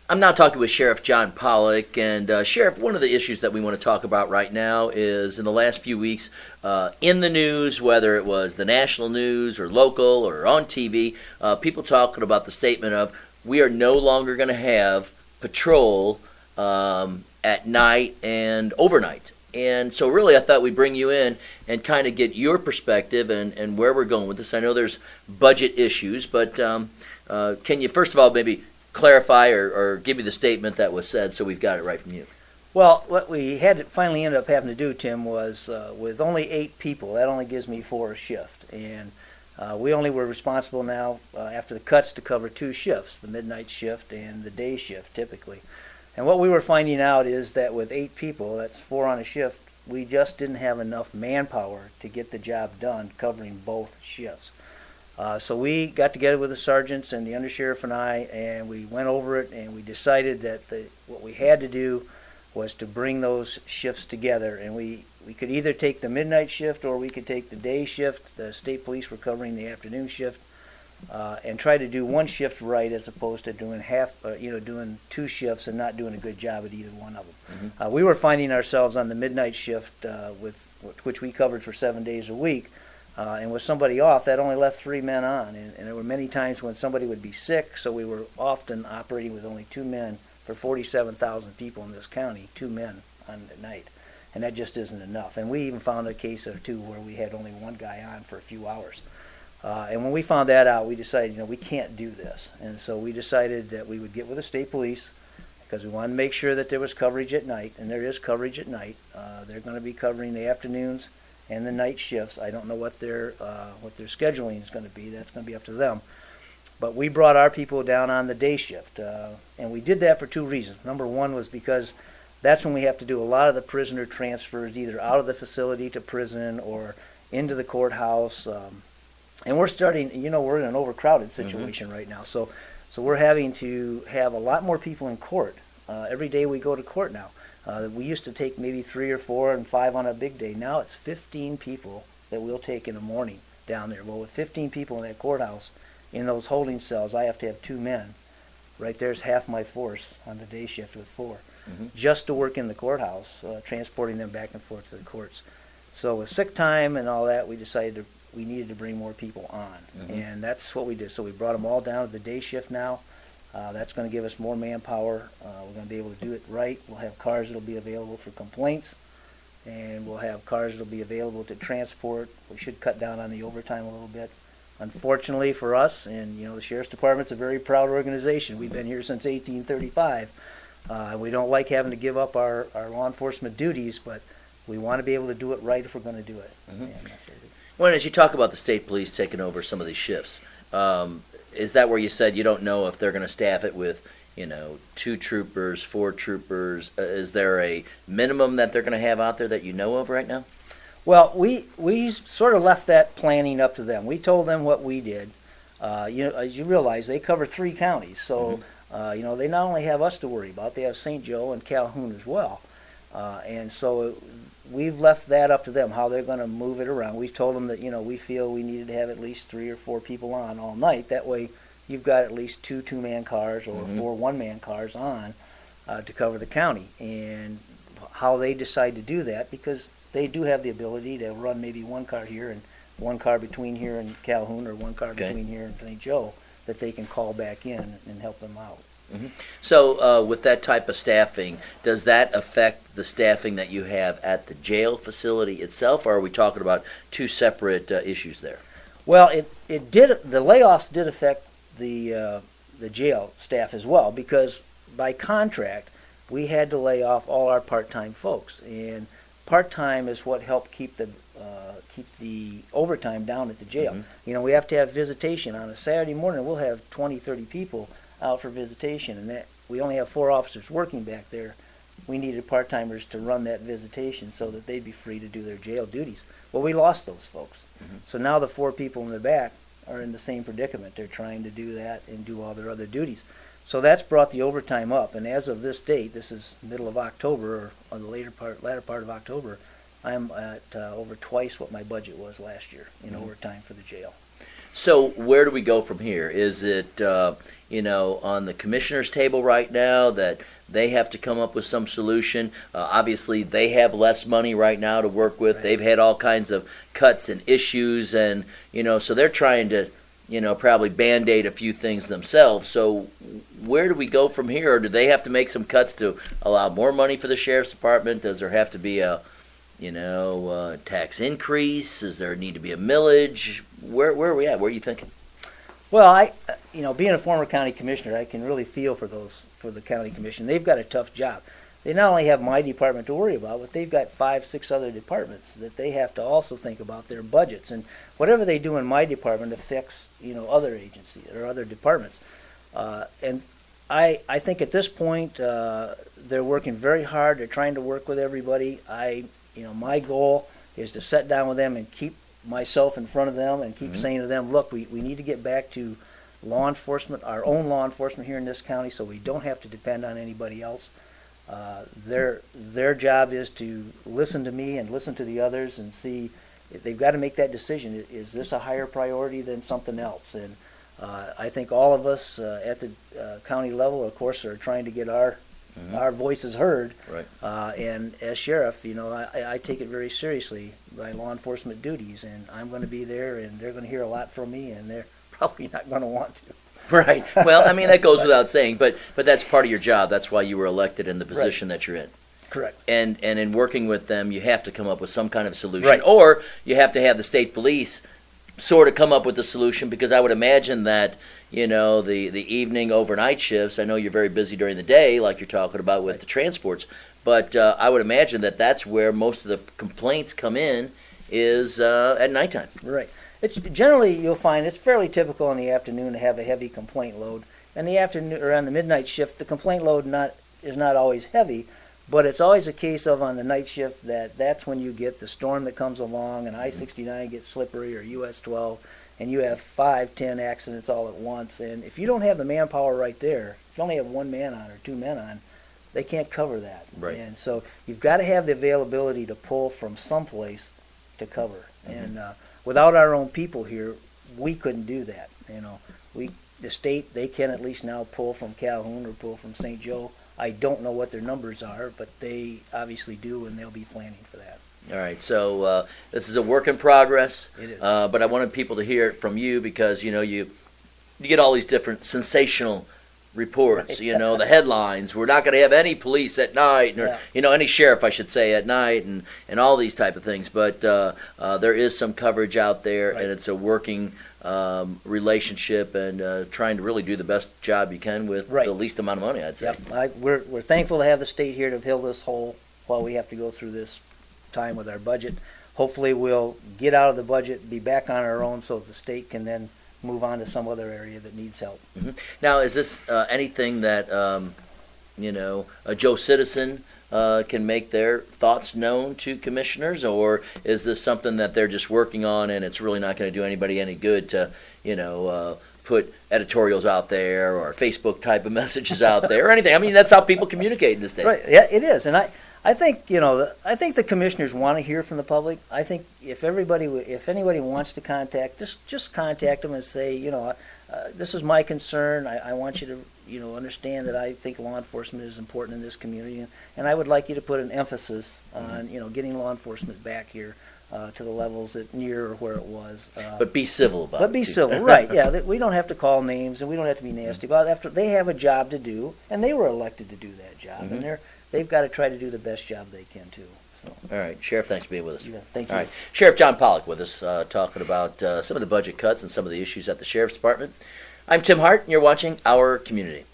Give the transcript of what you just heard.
I'm now talking with Sheriff John Pollack, and Sheriff, one of the issues that we want to talk about right now is in the last few weeks in the news, whether it was the national news or local or on TV, people talking about the statement of we are no longer going to have patrol at night and overnight. And so, really, I thought we'd bring you in and kind of get your perspective and where we're going with this. I know there's budget issues, but can you, first of all, maybe clarify or give me the statement that was said so we've got it right from you? Well, what we had to finally end up having to do, Tim, was with only 8 people, that only gives me 4 a shift. And we only were responsible now, after the cuts, to cover 2 shifts, the midnight shift and the day shift, typically. And what we were finding out is that with 8 people, that's 4 on a shift, we just didn't have enough manpower to get the job done covering both shifts. So we got together with the sergeants and the undersheriff and I, and we went over it, and we decided that what we had to do was to bring those shifts together. And we could either take the midnight shift or we could take the day shift. The state police were covering the afternoon shift, and try to do one shift right as opposed to doing doing 2 shifts and not doing a good job at either one of them. We were finding ourselves on the midnight shift, which we covered for 7 days a week. And with somebody off, that only left 3 men on. And there were many times when somebody would be sick, so we were often operating with only 2 men for 47,000 people in this county, 2 men on the night. And that just isn't enough. And we even found a case or 2 where we had only 1 guy on for a few hours. And when we found that out, we decided, we can't do this. And so we decided that we would get with the state police because we wanted to make sure that there was coverage at night, and there is coverage at night. They're going to be covering the afternoons and the night shifts. I don't know what their scheduling is going to be. That's going to be up to them. But we brought our people down on the day shift, and we did that for 2 reasons. Number one was because that's when we have to do a lot of the prisoner transfers, either out of the facility to prison or into the courthouse. And we're starting, we're in an overcrowded situation right now. So we're having to have a lot more people in court. Every day we go to court now. We used to take maybe 3 or 4 and 5 on a big day. Now it's 15 people that we'll take in the morning down there. Well, with 15 people in that courthouse, in those holding cells, I have to have 2 men. Right there's half my force on the day shift with 4, just to work in the courthouse, transporting them back and forth to the courts. So with sick time and all that, we decided we needed to bring more people on, and that's what we did. So we brought them all down to the day shift now. That's going to give us more manpower. We're going to be able to do it right. We'll have cars that will be available for complaints, and we'll have cars that will be available to transport. We should cut down on the overtime a little bit. Unfortunately for us, and the Sheriff's Department's a very proud organization. We've been here since 1835. We don't like having to give up our law enforcement duties, but we want to be able to do it right if we're going to do it. And that's what we do. Well, as you talk about the state police taking over some of these shifts, is that where you said you don't know if they're going to staff it with, 2 troopers, 4 troopers? Is there a minimum that they're going to have out there that you know of right now? Well, we sort of left that planning up to them. We told them what we did. As you realize, they cover 3 counties, so they not only have us to worry about, they have St. Joe and Calhoun as well. And so we've left that up to them, how they're going to move it around. We've told them that, we feel we needed to have at least 3 or 4 people on all night. That way you've got at least 2 2-man cars or 4 1-man cars on to cover the county. And how they decide to do that, because they do have the ability to run maybe 1 car here and 1 car between here and Calhoun, or 1 car between here and St. Joe, that they can call back in and help them out. So with that type of staffing, does that affect the staffing that you have at the jail facility itself, or are we talking about 2 separate issues there? Well, it did. The layoffs did affect the jail staff as well, because by contract we had to lay off all our part-time folks, and part-time is what helped keep the overtime down at the jail. We have to have visitation on a Saturday morning. We'll have 20, 30 people out for visitation, and that we only have 4 officers working back there. We needed part-timers to run that visitation so that they'd be free to do their jail duties. Well, we lost those folks. So now the 4 people in the back are in the same predicament. They're trying to do that and do all their other duties. So that's brought the overtime up, and as of this date, this is middle of October, or the latter part of October, I'm at over twice what my budget was last year in overtime for the jail. So where do we go from here? Is it on the commissioner's table right now that they have to come up with some solution? Obviously, they have less money right now to work with. Right. They've had all kinds of cuts and issues, and so they're trying to probably band-aid a few things themselves. So where do we go from here? Or do they have to make some cuts to allow more money for the sheriff's department? Does there have to be a tax increase? Does there need to be a millage? Where are we at? Where are you thinking? Well, being a former county commissioner, I can really feel for the county commission. They've got a tough job. They not only have my department to worry about, but they've got 5, 6 other departments that they have to also think about their budgets. And whatever they do in my department affects, other agencies or other departments. And I think at this point, they're working very hard. They're trying to work with everybody. My goal is to sit down with them and keep myself in front of them and keep saying to them, look, we need to get back to law enforcement, our own law enforcement here in this county, so we don't have to depend on anybody else. Their job is to listen to me and listen to the others and see if they've got to make that decision. Is this a higher priority than something else? And I think all of us at the county level, of course, are trying to get our voices heard. Right. And as sheriff, I take it very seriously, my law enforcement duties, and I'm going to be there, and they're going to hear a lot from me, and they're probably not going to want to. Right. Well, I mean, that goes without saying, but that's part of your job. That's why you were elected in the position that you're in. Correct. And in working with them, you have to come up with some kind of solution, Right. or you have to have the state police sort of come up with the solution, because I would imagine that the evening overnight shifts. I know you're very busy during the day, like you're talking about with the transports, but I would imagine that that's where most of the complaints come in is at nighttime. Right. It's generally, you'll find it's fairly typical in the afternoon to have a heavy complaint load. In the afternoon or on the midnight shift, the complaint load is not always heavy, but it's always a case of on the night shift that's when you get the storm that comes along and I-69 gets slippery or US 12, and you have 5, 10 accidents all at once. And if you don't have the manpower right there, if you only have 1 man on or 2 men on, they can't cover that. Right. And so you've got to have the availability to pull from someplace to cover. And without our own people here, we couldn't do that. The state, they can at least now pull from Calhoun or pull from St. Joe. I don't know what their numbers are, but they obviously do, and they'll be planning for that. All right, so this is a work in progress. It is. But I wanted people to hear it from you because you get all these different sensational reports. Right. The headlines. We're not going to have any police at night, or any sheriff, I should say, at night, and all these type of things. But there is some coverage out there, Right. and it's a working relationship, and trying to really do the best job you can with Right. the least amount of money, I'd say. Yep. We're thankful to have the state here to fill this hole while we have to go through this time with our budget. Hopefully we'll get out of the budget, be back on our own, so that the state can then move on to some other area that needs help. Now, is this anything that a Joe citizen can make their thoughts known to commissioners, or is this something that they're just working on and it's really not going to do anybody any good to put editorials out there or Facebook type of messages out there or anything? I mean, that's how people communicate in this day. Right. Yeah, it is, and I think I think the commissioners want to hear from the public. I think if anybody wants to contact, just contact them and say, this is my concern. I want you to understand that I think law enforcement is important in this community, and I would like you to put an emphasis on getting law enforcement back here to the levels that near where it was. But be civil about it. But be civil, right? Yeah, we don't have to call names and we don't have to be nasty about it. After they have a job to do, and they were elected to do that job, and they've got to try to do the best job they can too. So. All right, Sheriff, thanks for being with us. Yeah, thank you. All right, Sheriff John Pollack with us, talking about some of the budget cuts and some of the issues at the Sheriff's Department. I'm Tim Hart, and you're watching Our Community.